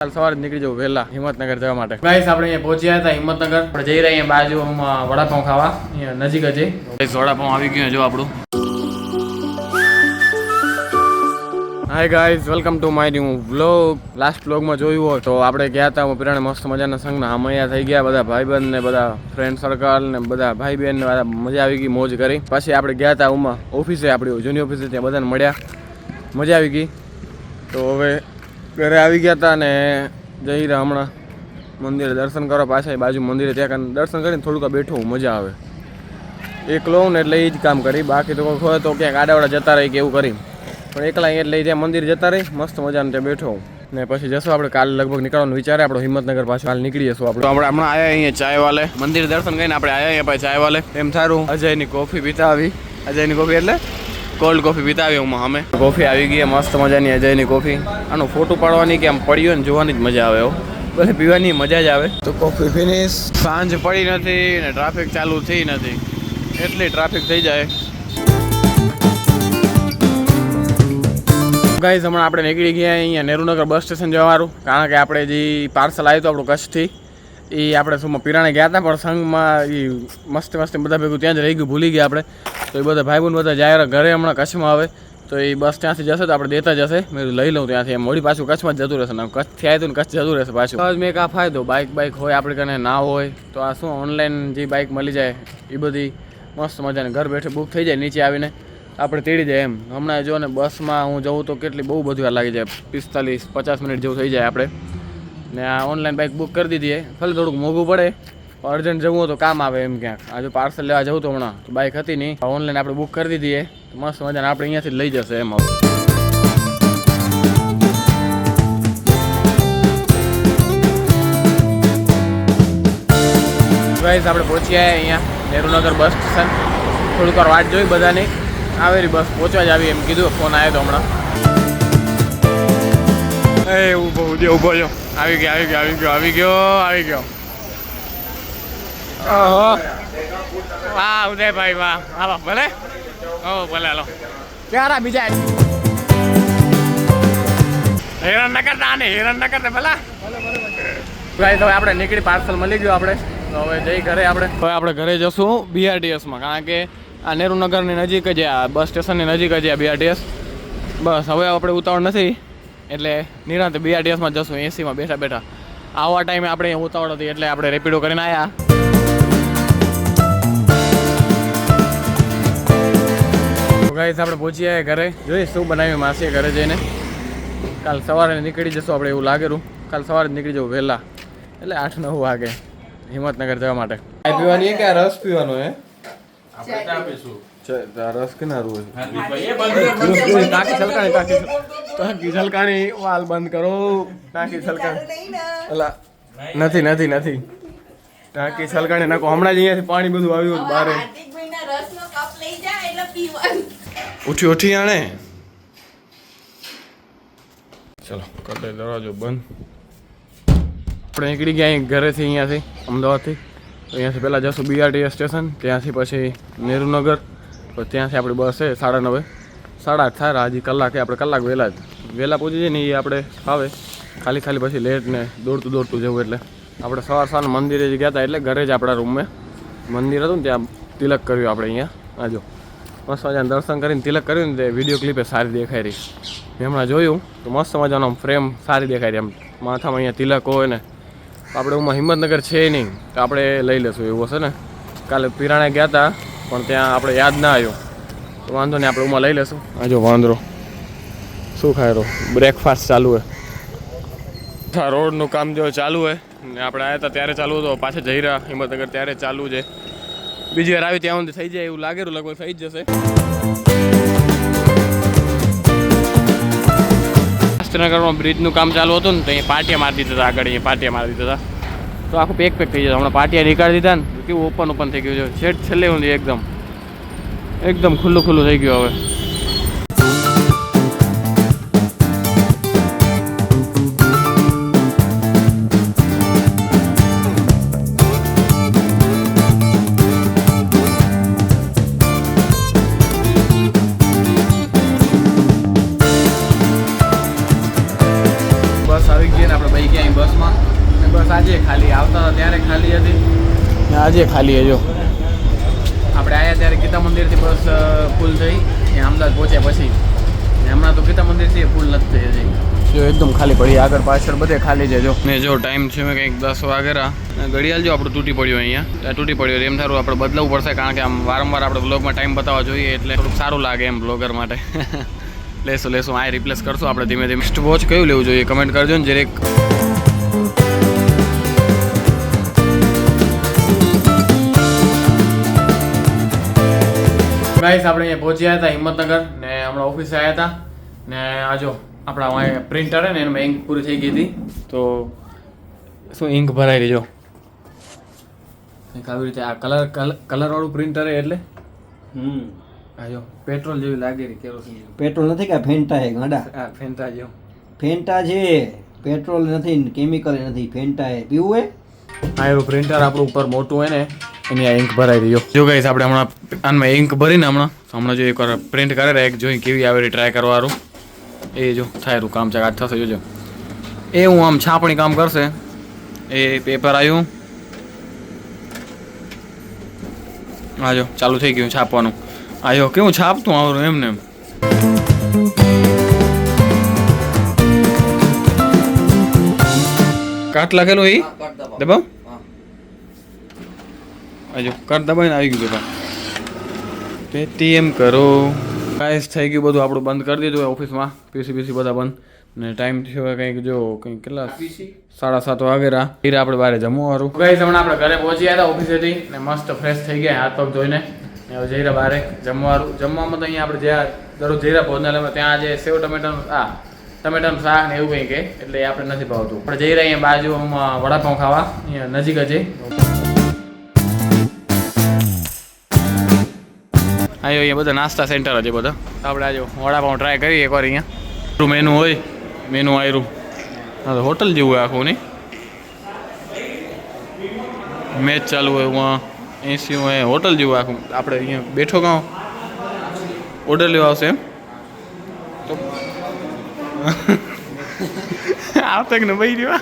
કાલ સવારે નીકળી જવું વહેલા હિંમતનગર જવા માટે. ગાઈસ આપણે અહીંયા પહોંચ્યા હતા હિંમતનગર. આપણે જઈ રહ્યા અહીંયા બાજુમાં વડાપાઉં ખાવા, અહીંયા નજીક જ. વડાપાઉં આવી ગયું જો આપણું. Hi guys, welcome to my new vlog. Last વ્લોગમાં જોયું હોય તો આપણે ગયા હતા પીરાણે મસ્ત મજાના સંઘના હમૈયા થઈ ગયા, બધા ભાઈબંધ ને બધા ફ્રેન્ડ સર્કલ ને બધા ભાઈ બહેન ને બધા મજા આવી ગઈ, મોજ કરી. પછી આપણે ગયા હતા ઉમાં ઓફિસે, આપણી જૂની ઓફિસે, ત્યાં બધાને મળ્યા, મજા આવી ગઈ. તો હવે ઘરે આવી ગયા હતા ને જઈ રહ્યા હમણાં મંદિરે દર્શન કરવા. પાછા બાજુ મંદિરે ત્યાં દર્શન કરીને થોડુંક બેઠું, મજા આવે. એકલો ને એટલે એ જ કામ કરી, બાકી તો કોઈ હોય તો ક્યાંક આડાવાડા જતા રહી કે એવું કરી, પણ એકલા એટલે ત્યાં મંદિર જતા રહી, મસ્ત મજાને ત્યાં બેઠો ને પછી જશું આપણે. કાલે લગભગ નીકળવાનું વિચારે આપણો હિંમતનગર પાછું કાલે નીકળી જશું આપણે. હમણાં આવ્યા અહીંયા ચાય વાલે, મંદિર દર્શન કરીને આપણે આવ્યા અહીંયા પાછી ચાય વાલે. એમ સારું અજયની કોફી પીતા આવી, અજયની કોફી એટલે કોલ્ડ કોફી પીતા આવી હું અમે. કોફી આવી ગઈ મસ્ત મજાની અજયની કોફી. આનો ફોટો પાડવાની કે આમ પડ્યો ને જોવાની જ મજા આવે, ભલે પીવાની મજા જ આવે. તો કોફી ફિનિશ. સાંજ પડી નથી ને ટ્રાફિક ચાલુ થઈ નથી, એટલી ટ્રાફિક થઈ જાય. ગાઈઝ હમણાં આપણે નીકળી ગયા અહીંયા નેહરુનગર બસ સ્ટેશન જવાનું, કારણ કે આપણે જે પાર્સલ આવ્યું હતું આપણું કચ્છથી, એ આપણે શું પીરાણે ગયા હતા પણ સંઘમાં એ મસ્ત બધા ભેગું ત્યાં જ રહી ગયું, ભૂલી ગયા આપણે. તો એ બધા ભાઈ બધા જાય ઘરે હમણાં કચ્છમાં આવે, તો એ બસ ત્યાંથી જશે તો આપણે દેતા જશે. મેં લઈ લઉં ત્યાંથી, એમ મોડી પાછું કચ્છમાં જ જતું રહેશે ને, કચ્છથી આવ્યું ને કચ્છ જતું રહેશે પાછું. તો મેં એક આ ફાયદો, બાઇક હોય આપણે કને ના હોય તો આ શું ઓનલાઈન જે બાઇક મળી જાય એ બધી મસ્ત મજાને ઘર બેઠે બુક થઈ જાય, નીચે આવીને આપણે તેડી જાય એમ. હમણાં જો ને બસમાં હું જવું તો કેટલી બહુ બધું વાર લાગી જાય, 45-50 મિનિટ જેવું થઈ જાય આપણે. ને આ ઓનલાઈન બાઇક બુક કરી દીધી, ખાલી થોડુંક મોંઘું પડે, અર્જન્ટ જવું હોય તો કામ આવે એમ. ક્યાંક આ જો પાર્સલ લેવા જવું તો હમણાં તો બાઇક હતી નહીં, ઓનલાઈન આપણે બુક કરી દીધી તો મસ્ત મજાને આપણે અહીંયાથી લઈ જશે એમ. હવે ગાઈઝ આપણે પહોંચ્યા અહીંયા નેહરુનગર બસ સ્ટેશન. થોડીક વાર વાટ જોઈ બધાની, આવેલી બસ પહોંચવા જ આવી એમ કીધું, ફોન આવ્યો તો હમણાં. એ ઊભો જો, આવી ગયો. ઓહો, વાહ ઉદયભાઈ વાહ, હાલો ભલે, ભલે હાલો. ક્યારે બીજા હેરાન ન કરતા ભલા. ભાઈ તો આપણે નીકળી, પાર્સલ મળી ગયું આપણે. તો હવે જઈ ઘરે આપણે ઘરે જશું BRTSમાં, કારણ કે આ નેહરુનગરની નજીક જ, આ બસ સ્ટેશનની નજીક જ આ BRTS. બસ હવે આપણે ઉતાવળ નથી એટલે નિરાંતે BRTSમાં જશું, એસીમાં બેઠા. આવા ટાઈમે આપણે અહીંયા ઉતાવળ હતી એટલે આપણે રેપિડો કરીને આવ્યા. ગાઈસ આપણે પહોંચીએ ઘરે, જોઈએ શું બનાવ્યું માસીએ ઘરે જઈને. કાલ સવારે નીકળી જશું આપણે, એવું લાગેલું કાલ સવારે જ નીકળી જવું વહેલા, એટલે 8-9 વાગે હિંમતનગર જવા માટે. ચાય પીવાની કે રસ પીવાનો હે? આપણે ચા પીશું. રસ કે ના રોજ ટાંકી છલકાણી વાલ બંધ કરો. ટાંકી છલકાણી અલા નથી ટાંકી છલકાણી નાખો. હમણાં જ અહીંયાથી પાણી બધું આવ્યું બારે. ઉઠી આણે ચલો કરી દે દરવાજો બંધ. આપણે નીકળી ગયા અહીં ઘરેથી, અહીંયાથી અમદાવાદથી. અહીંયાથી પહેલાં જશું BRTS સ્ટેશન, ત્યાંથી પછી નેહરુનગર, તો ત્યાંથી આપણી બસ છે 9:30 8:30 થાય. હજી કલાકે આપણે કલાક વહેલા પહોંચી જઈએ ને એ આપણે ફાવે. ખાલી પછી લેટ ને દોડતું જવું, એટલે આપણે સવાર મંદિરે જ ગયા હતા, એટલે ઘરે જ આપણા રૂમમાં મંદિર હતું ને ત્યાં તિલક કર્યું આપણે અહીંયા. આજો મસ્ત મજાનું દર્શન કરીને તિલક કર્યું ને તે વિડીયો ક્લિપે સારી દેખાઈ રહી. મેં હમણાં જોયું તો મસ્ત મજાનો આમ ફ્રેમ સારી દેખાઈ રહી, આમ માથામાં અહીંયા તિલક હોય ને. આપણે ઉમાં હિંમતનગર છે નહીં તો આપણે લઈ લેશું એવું હશે ને. કાલે પીરાણે ગયા હતા પણ ત્યાં આપણે યાદ ના આવ્યું, તો વાંધો નહીં આપણે ઉમાં લઈ લેશું. આ જો વાંદરો શું ખાય રહ્યો, બ્રેકફાસ્ટ ચાલુ હોય. રોડનું કામ જો ચાલુ હોય ને, આપણે આવ્યા હતા ત્યારે ચાલુ હતો, પાછા જઈ રહ્યા હિંમતનગર ત્યારે ચાલુ છે. બીજી વાર આવી ત્યાં સુધી થઈ જાય એવું લાગેલું, લગભગ થઈ જ જશે. નગરમાં બ્રિજનું કામ ચાલુ હતું ને, તો અહીંયા પાટિયા મારી દીધા હતા, આગળ અહીંયા પાટિયા મારી દીધા હતા, તો આખું પેક થઈ જતું. હમણાં પાટિયા નીકાળી દીધા ને, કેવું ઓપન થઈ ગયું છે. છેલ્લે સુધી એકદમ ખુલ્લું થઈ ગયું હવે. ગયા અહીં બસમાં ને બસ આજે ખાલી આવતા હતા ત્યારે ખાલી હતી ને આજે ખાલી છે જો આપણે આવ્યા ત્યારે ગીતા મંદિરથી બસ ફૂલ થઈ ને અમદાવાદ પહોંચ્યા પછી ને હમણાં તો ગીતા મંદિરથી ફૂલ નથી થઈ હજી જો એકદમ ખાલી પડી આગળ પાછળ બધે ખાલી છે જો ને જો ટાઈમ છે મેં કંઈક 10 વાગેરા ઘડિયાળ જો આપણું તૂટી પડ્યું અહીંયા તૂટી પડ્યું એમ સારું આપણે બદલાવવું પડશે કારણ કે આમ વારંવાર આપણે બ્લોગમાં ટાઈમ બતાવવા જોઈએ એટલે થોડુંક સારું લાગે એમ બ્લોગર માટે લેશું આ રિપ્લેસ કરશું આપણે ધીમે ધીમે નેક્સ્ટ વોચ કયું લેવું જોઈએ કમેન્ટ કરજો ને જરીક ગાઈસ આપણે અહીંયા પહોંચ્યા હતા હિંમતનગર ને હમણાં ઓફિસે આવ્યા હતા ને આ જો આપણા પ્રિન્ટર હે ને એમાં ઇંક પૂરી થઈ ગઈ હતી તો શું ઇંક ભરાઈ રહી જો આવી રીતે આ કલરવાળું પ્રિન્ટર હે એટલે હા જો પેટ્રોલ જેવી લાગે રહી કેરોસીન પેટ્રોલ નથી કે ફેન્ટા હે ગાડા હા ફેન્ટા જેવું ફેન્ટા છે પેટ્રોલ નથી કેમિકલ નથી ફેન્ટા હે પીવું હે આ એવું પ્રિન્ટર આપણું ઉપર મોટું હોય ને એની આ ઇંક ભરાઈ રહ્યો જો ગાઈસ આપણે હમણાં આનમાં ઇંક ભરીને હમણાં જો એકવાર પ્રિન્ટ કરે એક જોઈ કેવી આવે ટ્રાય કરવાનું એ જો થાય કામ ચાક આજ થશે જોજો એ હું આમ છાપણી કામ કરશે એ પેપર આવ્યું હા જો ચાલુ થઈ ગયું છાપવાનું આયો કેવું છાપતું આવડું એમને એમ કાટ લખેલું એ દબાવ આજો કાટ દબાઈને આવી ગયું પેપર પેટીએમ કરો ગાઈસ થઈ ગયું બધું આપણું બંધ કરી દીધું ઓફિસમાં પીસી બધા બંધ ને ટાઈમ થયો કંઈક જો કંઈક કેટલા 7:30 વાગેરા આપણે બહાર જમવાનું ગાઈસ હમણાં આપણે ઘરે પહોંચી ગયા હતા ઓફિસેથી ને મસ્ત ફ્રેશ થઈ ગયા હાથ પગ ધોઈને ને હવે જઈરા બહાર જમવામાં તો અહીંયા આપણે જ્યાં દરરોજ જઈરા ભોજનાલયમાં ત્યાં આજે સેવ ટમેટાનું શાક ને એવું કંઈ કે એટલે એ આપણે નથી ભાવતું આપણે જઈ રહ્યા અહીંયા બાજુમાં વડાપાઉં ખાવા અહીંયા નજીક જ અહીંયા બધા નાસ્તા સેન્ટર છે બધા આપણે આજે વડાપાઉં ટ્રાય કરીએ એકવાર અહીંયા મેનુ હોય મેનુ આવ્યું હા તો હોટલ જેવું હોય આખું નહીં મેચ ચાલુ હોય એમાં એસી હોય હોટલ જેવું આખું આપણે અહીંયા બેઠો કાં ઓર્ડર લેવા આવશે એમ તો આવતા કે ને ભાઈ રહ્યો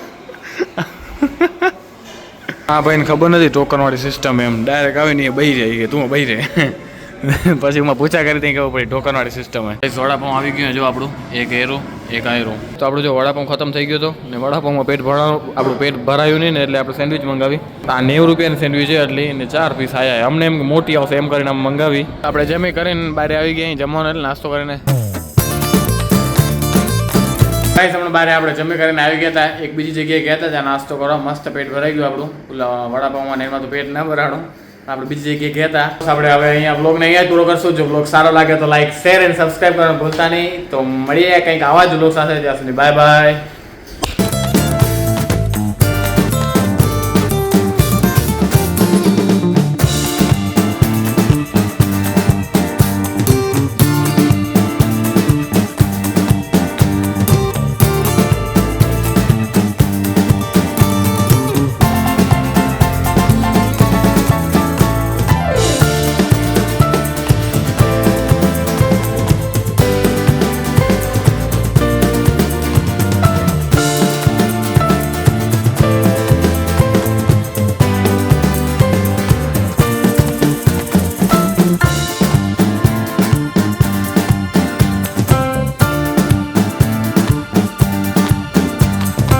હા ભાઈને ખબર નથી ટોકનવાળી સિસ્ટમ એમ ડાયરેક્ટ આવીને એ બહી જાય કે તું બહી રહે પછી એમાં પૂછા કરી ત્યાં ખબર પડી ટોકનવાળી સિસ્ટમ હોય વડાપાઉં આવી ગયું જો આપણું એક એરું એક આયરું તો આપણું જો વડાપાઉં ખતમ થઈ ગયો હતો ને વડાપાઉંમાં આપણું પેટ ભરાયું નહીં ને એટલે આપણે સેન્ડવિચ મંગાવી આ 90 રૂપિયાની સેન્ડવિચ છે એટલે ને 4 પીસ આવ્યા અમને એમ મોટી આવશે એમ કરીને આમ મંગાવી આપણે જમી કરીને બહાર આવી ગયા જમવાનું એટલે નાસ્તો કરીને હમણાં બહાર આપણે જમી કરીને આવી ગયા હતા એક બીજી જગ્યાએ ગયા હતા ત્યાં નાસ્તો કરવા મસ્ત પેટ ભરાઈ ગયું આપણું વડાપાઉંમાં એમાં તો પેટ ના ભરાણું આપણે બીજી જગ્યાએ ગયા હતા આપણે હવે અહીંયા બ્લોગને અહીંયા પૂરો કરશું જો બ્લોગ સારો લાગે તો લાઈક શેર અને સબસ્ક્રાઈબ કરવાનું ભૂલતા નહીં તો મળીએ કંઈક આવા જ બ્લોગ સાથે ત્યાં સુધી બાય બાય